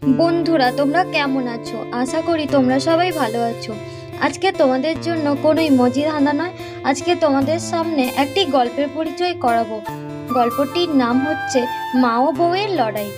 বন্ধুরা, তোমরা কেমন আছো? আশা করি তোমরা সবাই ভালো আছো। আজকে তোমাদের জন্য কোনো ইমোজি ধাঁধা নয়, আজকে তোমাদের সামনে একটি গল্পের পরিচয় করাবো। গল্পটির নাম হচ্ছে মা ও বউয়ের লড়াই।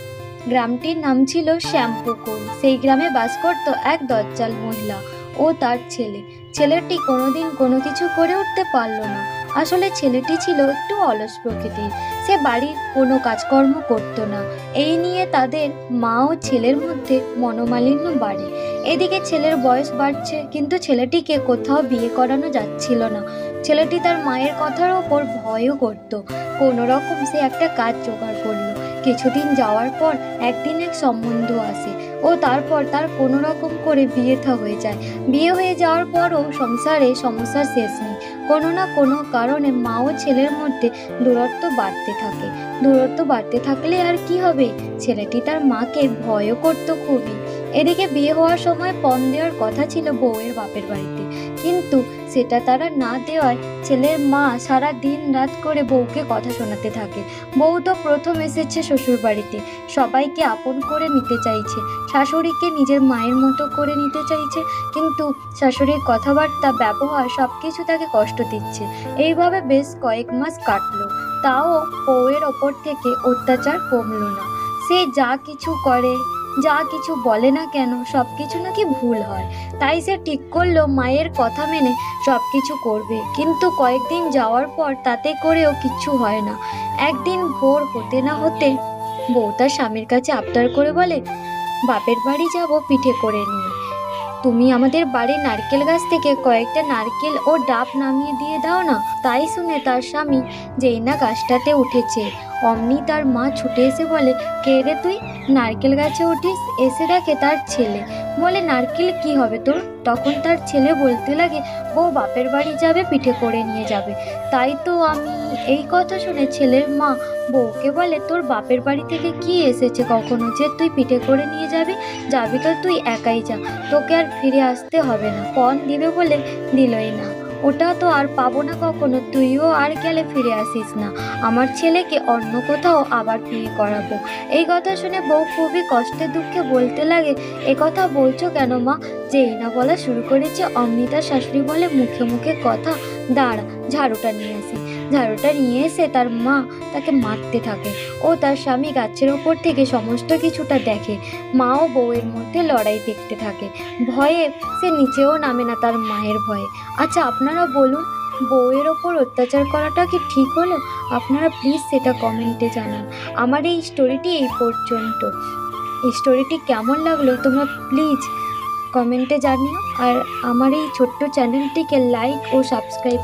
গ্রামটির নাম ছিল শ্যামপুকুর। সেই গ্রামে বাস করত এক দজ্জাল মহিলা ও তার ছেলে। ছেলেটি কোনোদিন কোনো কিছু করে উঠতে পারলো না। আসলে ছেলেটি ছিল একটু অলস প্রকৃতির। সে বাড়ির কোনো কাজকর্ম করতো না। এই নিয়ে তাদের মা ও ছেলের মধ্যে মনোমালিন্য বাড়ে। এদিকে ছেলের বয়স বাড়ছে, কিন্তু ছেলেটিকে কোথাও বিয়ে করানো যাচ্ছিল না। ছেলেটি তার মায়ের কথার ওপর ভয়ও করত। কোনো রকম সে একটা কাজ জোগাড় করলো। কিছুদিন যাওয়ার পর একদিন এক সম্বন্ধ আসে ও তারপর তার কোনো রকম করে বিয়েটা হয়ে যায়। বিয়ে হয়ে যাওয়ার পরও সংসারে সমস্যার শেষ নেই। কোনো না কোনো কারণে মা ও ছেলের মধ্যে দূরত্ব বাড়তে থাকে। দূরত্ব বাড়তে থাকলে আর কি হবে, ছেলেটি তার মাকে ভয়ও করতো খুবই। এদিকে বিয়ে হওয়ার সময় পণ দেওয়ার কথা ছিল বউয়ের বাপের বাড়িতে, কিন্তু সেটা তারা না দেওয়ায় ছেলের মা সারা দিন রাত করে বউকে কথা শোনাতে থাকে। বউ তো প্রথম এসেছে শ্বশুর বাড়িতে, সবাইকে আপন করে নিতে চাইছে, শাশুড়িকে নিজের মায়ের মতো করে নিতে চাইছে, কিন্তু শাশুড়ির কথাবার্তা ব্যবহার সব কিছু তাকে কষ্ট দিচ্ছে। এইভাবে বেশ কয়েক মাস কাটলো, তাও বউয়ের ওপর থেকে অত্যাচার কমলো না। সে যা কিছু করে, যা কিছু বলে না কেন, সব কিছু নাকি ভুল হয়। তাই সে ঠিক করলো মায়ের কথা মেনে সব কিছু করবে। কিন্তু কয়েকদিন যাওয়ার পর তাতে করেও কিচ্ছু হয় না। একদিন ভোর হতে না হতে বউ তার স্বামীর কাছে আবদার করে বলে, বাপের বাড়ি যাব পিঠে করে নিয়ে, তুমি আমাদের বাড়ির নারকেল গাছ থেকে কয়েকটা নারকেল ও ডাব নামিয়ে দিয়ে দাও না। তাই শুনে তার স্বামী যেই না গাছটাতে উঠেছে, অমনি তার মা ছুটে এসে বলে, কে রে তুই, নারকেল গাছে উঠিস? এসে দেখে তার ছেলে। বলে, নারকেল কি হবে তোর? তখন তার ছেলে বলতে লাগে, বউ বাপের বাড়ি যাবে, পিঠে করে নিয়ে যাবে। তাই তো আমি। এই কথা শুনে ছেলের মা বউকে বলে, তোর বাপের বাড়ি থেকে কি এসেছে কখনো যে তুই পিঠে করে নিয়ে যাবি? যাবি তো তুই একাই যা, তোকে আর ফিরে আসতে হবে না। পণ দিবে বলে দিলই না, ওটা তো আর পাবো না কখনো, তুইও আর গেলে ফিরে আসিস না। আমার ছেলেকে অন্য কোথাও আবার বিয়ে করাবো। এই কথা শুনে বউ খুবই কষ্টে দুঃখে বলতে লাগে, এ কথা বলছো কেন মা? যেই না বলা শুরু করেছে অমনি তার শাশুড়ি বলে, মুখে মুখে কথা, দাঁড়া ঝাড়ুটা নিয়ে আসি। ঝাড়ুটা নিয়ে এসে তার মা তাকে মারতে থাকে ও তার স্বামী গাছের ওপর থেকে সমস্ত কিছুটা দেখে। মা ও বউয়ের মধ্যে লড়াই দেখতে থাকে। ভয়ে সে নিচেও নামে না তার মায়ের ভয়ে। আচ্ছা, আপনারা বলুন, বউয়ের ওপর অত্যাচার করাটা কি ঠিক হলো? আপনারা প্লিজ সেটা কমেন্টে জানান। আমার এই স্টোরিটি এই পর্যন্ত। এই স্টোরিটি কেমন লাগলো তোমরা প্লিজ কমেন্টে জানিও। আর আমার এই ছোট্ট চ্যানেলটিকে লাইক ও সাবস্ক্রাইব